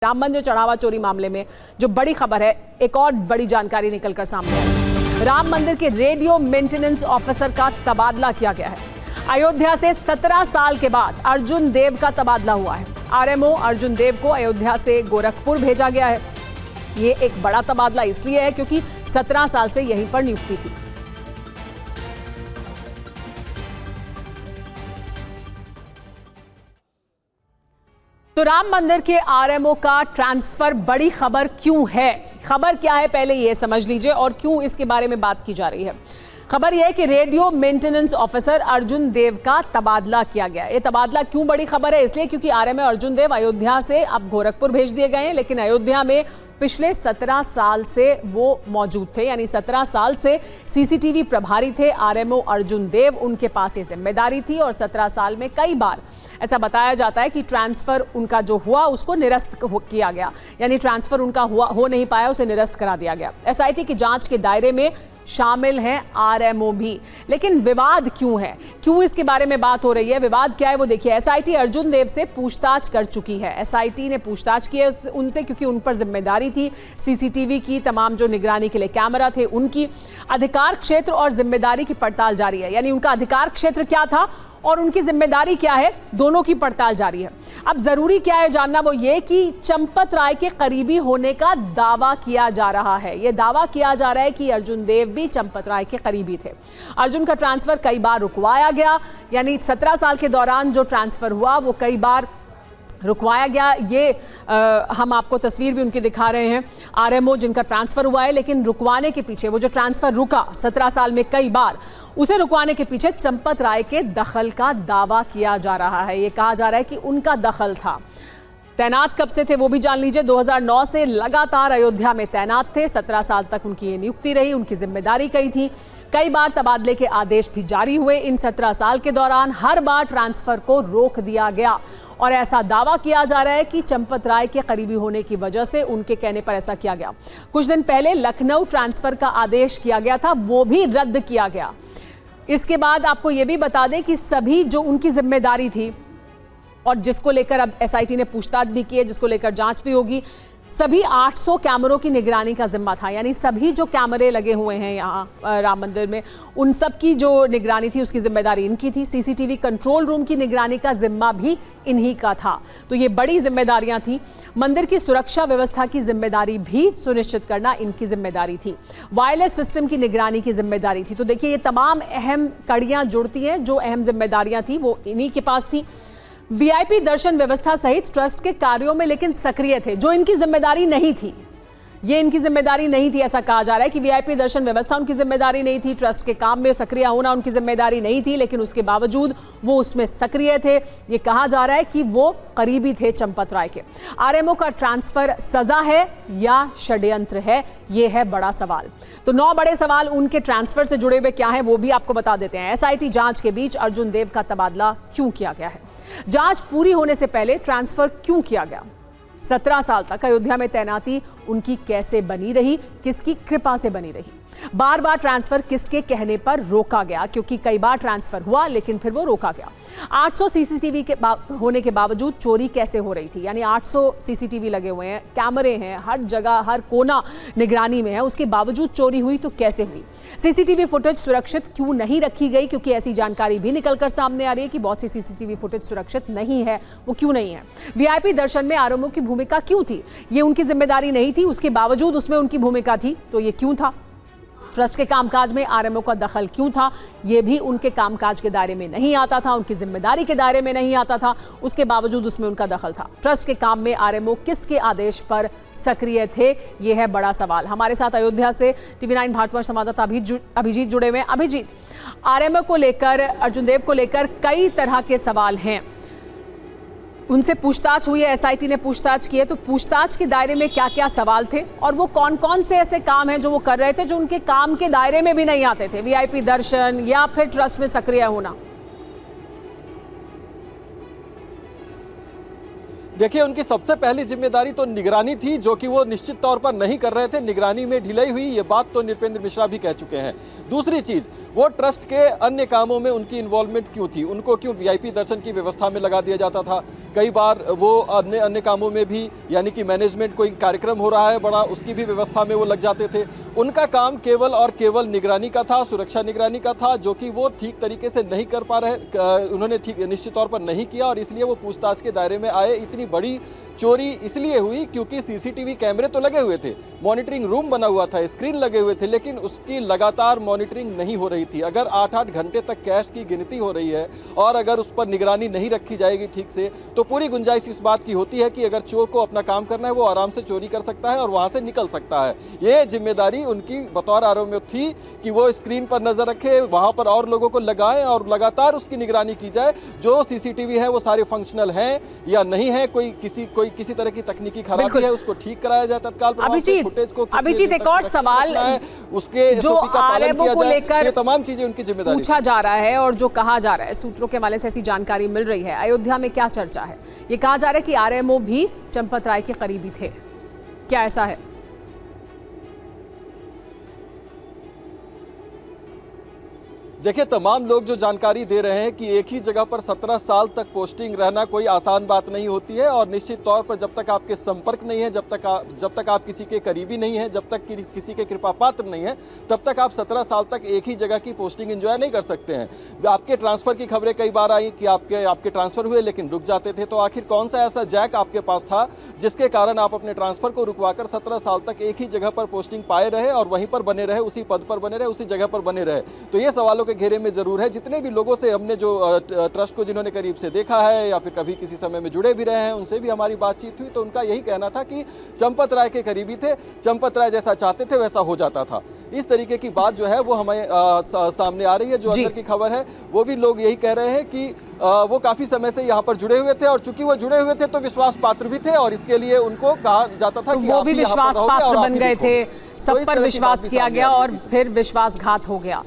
राम मंदिर चढ़ावा चोरी मामले में जो बड़ी खबर है, एक और बड़ी जानकारी निकलकर सामने आई। राम मंदिर के रेडियो मेंटेनेंस ऑफिसर का तबादला किया गया है। अयोध्या से 17 साल के बाद अर्जुन देव का तबादला हुआ है। आरएमओ अर्जुन देव को अयोध्या से गोरखपुर भेजा गया है। ये एक बड़ा तबादला इसलिए है क्योंकि 17 साल से यहीं पर नियुक्ति थी। तो राम मंदिर के आरएमओ का ट्रांसफर बड़ी खबर क्यों है? खबर क्या है पहले ये समझ लीजिए और क्यों इसके बारे में बात की जा रही है। खबर यह है कि रेडियो मेंटेनेंस ऑफिसर अर्जुन देव का तबादला किया गया। ये तबादला क्यों बड़ी खबर है? इसलिए क्योंकि आरएमओ अर्जुन देव अयोध्या से अब गोरखपुर भेज दिए गए हैं, लेकिन अयोध्या में पिछले 17 साल से वो मौजूद थे, यानी 17 साल से सीसीटीवी प्रभारी थे आरएमओ अर्जुन देव। उनके पास ये जिम्मेदारी थी और 17 साल में कई बार ऐसा बताया जाता है कि ट्रांसफर उनका जो हुआ उसको निरस्त किया गया, यानी ट्रांसफर उनका हो नहीं पाया, उसे निरस्त करा दिया गया। एसआईटी की जांच के दायरे में शामिल हैं आरएमओ भी। लेकिन विवाद क्यों है, क्यों इसके बारे में बात हो रही है? विवाद क्या है वो देखिए। एसआईटी अर्जुन देव से पूछताछ कर चुकी है। एसआईटी ने पूछताछ की है उनसे क्योंकि उन पर जिम्मेदारी थी सीसीटीवी की, तमाम जो निगरानी के लिए कैमरा थे उनकी। अधिकार क्षेत्र और जिम्मेदारी की पड़ताल जारी है, यानी उनका अधिकार क्षेत्र क्या था और उनकी जिम्मेदारी क्या है, दोनों की पड़ताल जारी है। अब जरूरी क्या है जानना, वो ये कि चंपत राय के करीबी होने का दावा किया जा रहा है। ये दावा किया जा रहा है कि अर्जुन देव भी चंपत राय के करीबी थे। अर्जुन का ट्रांसफर कई बार रुकवाया गया, यानी 17 साल के दौरान जो ट्रांसफर हुआ वो कई बार रुकवाया गया। ये हम आपको तस्वीर भी उनकी दिखा रहे हैं, आरएमओ जिनका ट्रांसफर हुआ है, लेकिन रुकवाने के पीछे, वो जो ट्रांसफर रुका 17 साल में कई बार, उसे रुकवाने के पीछे चंपत राय के दखल का दावा किया जा रहा है। ये कहा जा रहा है कि उनका दखल था। तैनात कब से थे वो भी जान लीजिए। 2009 से लगातार अयोध्या में तैनात थे। 17 साल तक उनकी ये नियुक्ति रही, उनकी जिम्मेदारी कई थी। कई बार तबादले के आदेश भी जारी हुए। इन 17 साल के दौरान हर बार ट्रांसफर को रोक दिया गया और ऐसा दावा किया जा रहा है कि चंपत राय के करीबी होने की वजह से, उनके कहने पर ऐसा किया गया। कुछ दिन पहले लखनऊ ट्रांसफर का आदेश किया गया था, वो भी रद्द किया गया। इसके बाद आपको ये भी बता दें कि सभी जो उनकी जिम्मेदारी थी और जिसको लेकर अब एसआईटी ने पूछताछ भी की है, जिसको लेकर जांच भी होगी, सभी 800 कैमरों की निगरानी का जिम्मा था। यानी सभी जो कैमरे लगे हुए हैं यहाँ राम मंदिर में, उन सब की जो निगरानी थी उसकी जिम्मेदारी इनकी थी। सीसीटीवी कंट्रोल रूम की निगरानी का जिम्मा भी इन्हीं का था। तो ये बड़ी जिम्मेदारियां थी। मंदिर की सुरक्षा व्यवस्था की जिम्मेदारी भी सुनिश्चित करना इनकी जिम्मेदारी थी। वायरलेस सिस्टम की निगरानी की जिम्मेदारी थी। तो देखिए, ये तमाम अहम कड़ियां जुड़ती हैं। जो अहम जिम्मेदारियां थी वो इन्हीं के पास थी। वीआईपी दर्शन व्यवस्था सहित ट्रस्ट के कार्यों में लेकिन सक्रिय थे, जो इनकी जिम्मेदारी नहीं थी। ये इनकी जिम्मेदारी नहीं थी। ऐसा कहा जा रहा है कि वीआईपी दर्शन व्यवस्था उनकी जिम्मेदारी नहीं थी, ट्रस्ट के काम में सक्रिय होना उनकी जिम्मेदारी नहीं थी, लेकिन उसके बावजूद वो उसमें सक्रिय थे। ये कहा जा रहा है कि वो करीबी थे चंपत राय के। आरएमओ का ट्रांसफर सजा है या षड्यंत्र है, ये है बड़ा सवाल। तो 9 बड़े सवाल उनके ट्रांसफर से जुड़े हुए क्या है वो भी आपको बता देते हैं। एसआईटी जांच के बीच अर्जुन देव का तबादला क्यों किया गया है? जांच पूरी होने से पहले ट्रांसफर क्यों किया गया? 17 साल तक अयोध्या में तैनाती उनकी कैसे बनी रही, किसकी कृपा से बनी रही? बार बार ट्रांसफर किसके कहने पर रोका गया? क्योंकि कई बार ट्रांसफर हुआ लेकिन फिर वो रोका गया। 800 सीसीटीवी के होने के बावजूद चोरी कैसे हो रही थी? यानी 800 सीसीटीवी लगे हुए हैं, कैमरे हैं, हर जगह हर कोना निगरानी में है, उसके बावजूद चोरी हुई तो कैसे हुई? सीसीटीवी फुटेज सुरक्षित क्यों नहीं रखी गई? क्योंकि ऐसी जानकारी भी निकलकर सामने आ रही है कि बहुत सी सीसीटीवी फुटेज सुरक्षित नहीं है। वो क्यों नहीं है? वीआईपी दर्शन में आरएमओ की भूमिका क्यों थी? ये उनकी जिम्मेदारी नहीं थी, उसके बावजूद उसमें उनकी भूमिका थी, तो ये क्यों था? ट्रस्ट के कामकाज में आरएमओ का दखल क्यों था? ये भी उनके कामकाज के दायरे में नहीं आता था, उनकी जिम्मेदारी के दायरे में नहीं आता था, उसके बावजूद उसमें उनका दखल था। ट्रस्ट के काम में आरएमओ किसके आदेश पर सक्रिय थे? ये है बड़ा सवाल। हमारे साथ अयोध्या से टीवी9 भारतवर्ष संवाददाता अभिजीत जुड़े हुए हैं। अभिजीत, आरएमओ को लेकर, अर्जुन देव को लेकर कई तरह के सवाल हैं। उनसे पूछताछ हुई है, एसआईटी ने पूछताछ की है, तो पूछताछ के दायरे में क्या क्या सवाल थे और वो कौन कौन से ऐसे काम हैं जो वो कर रहे थे जो उनके काम के दायरे में भी नहीं आते थे? वीआईपी दर्शन या फिर ट्रस्ट में सक्रिय होना? देखिए, उनकी सबसे पहली जिम्मेदारी तो निगरानी थी, जो कि वो निश्चित तौर पर नहीं कर रहे थे। निगरानी में ढिलाई हुई, ये बात तो नृपेंद्र मिश्रा भी कह चुके हैं। दूसरी चीज, वो ट्रस्ट के अन्य कामों में उनकी इन्वॉल्वमेंट क्यों थी? उनको क्यों वीआईपी दर्शन की व्यवस्था में लगा दिया जाता था? कई बार वो अन्य कामों में भी, यानी कि मैनेजमेंट कोई कार्यक्रम हो रहा है बड़ा, उसकी भी व्यवस्था में वो लग जाते थे। उनका काम केवल और केवल निगरानी का था, सुरक्षा निगरानी का था, जो कि वो ठीक तरीके से नहीं कर पा रहे, उन्होंने ठीक निश्चित तौर पर नहीं किया, और इसलिए वो पूछताछ के दायरे में आए। इतनी बड़ी चोरी इसलिए हुई क्योंकि सीसीटीवी कैमरे तो लगे हुए थे, मॉनिटरिंग रूम बना हुआ था, स्क्रीन लगे हुए थे, लेकिन उसकी लगातार मॉनिटरिंग नहीं हो रही थी। अगर 8-8 घंटे तक कैश की गिनती हो रही है और अगर उस पर निगरानी नहीं रखी जाएगी ठीक से, तो पूरी गुंजाइश इस बात की होती है कि अगर चोर को अपना काम करना है, वो आराम से चोरी कर सकता है और वहां से निकल सकता है। ये जिम्मेदारी उनकी बतौर आरओ थी कि वो स्क्रीन पर नजर रखे, वहां पर और लोगों को लगाएं और लगातार उसकी निगरानी की जाए। जो सीसीटीवी है वो सारे फंक्शनल हैं या नहीं है, कोई किसी तरह की तकनीकी खराबी है, उसको ठीक कराया जाए तत्काल। अभिजीत, एक और सवाल, उसके जो आरएमओ को लेकर ये तमाम चीजें उनकी जिम्मेदारी पूछा जा रहा है और जो कहा जा रहा है, सूत्रों के हवाले से ऐसी जानकारी मिल रही है, अयोध्या में क्या चर्चा है? ये कहा जा रहा है कि आरएमओ भी चंपत राय के करीबी थे, क्या ऐसा है? देखिए, तमाम लोग जो जानकारी दे रहे हैं कि एक ही जगह पर 17 साल तक पोस्टिंग रहना कोई आसान बात नहीं होती है, और निश्चित तौर पर जब तक आपके संपर्क नहीं है, जब तक आप किसी के करीबी नहीं है, जब तक किसी के कृपा पात्र नहीं है, तब तक आप 17 साल तक एक ही जगह की पोस्टिंग एंजॉय नहीं कर सकते हैं। आपके ट्रांसफर की खबरें कई बार आई कि आपके ट्रांसफर हुए लेकिन रुक जाते थे, तो आखिर कौन सा ऐसा जैक आपके पास था जिसके कारण आप अपने ट्रांसफर को रुकवाकर 17 साल तक एक ही जगह पर पोस्टिंग पाए रहे और वहीं पर बने रहे, उसी पद पर बने रहे, उसी जगह पर बने रहे? तो ये सवालों के घेरे में जरूर है। जितने भी लोगों से हमने जो ट्रस्ट को जिन्होंने करीब से देखा है या फिर कभी किसी समय में जुड़े भी रहे हैं, उनसे भी हमारी बातचीत हुई, तो उनका यही कहना था कि चंपत राय के करीबी थे, चंपत राय जैसा चाहते थे वैसा हो जाता था। इस तरीके की बात जो है वो हमें सामने आ रही है। जो अंदर की खबर है वो भी लोग यही कह रहे हैं कि वो काफी समय से यहाँ पर जुड़े हुए थे, और चूंकि वो जुड़े हुए थे तो विश्वास पात्र भी थे, और इसके लिए उनको कहा जाता था कि वो भी विश्वास पात्र बन गए थे, सब पर विश्वास किया गया और फिर विश्वासघात हो गया।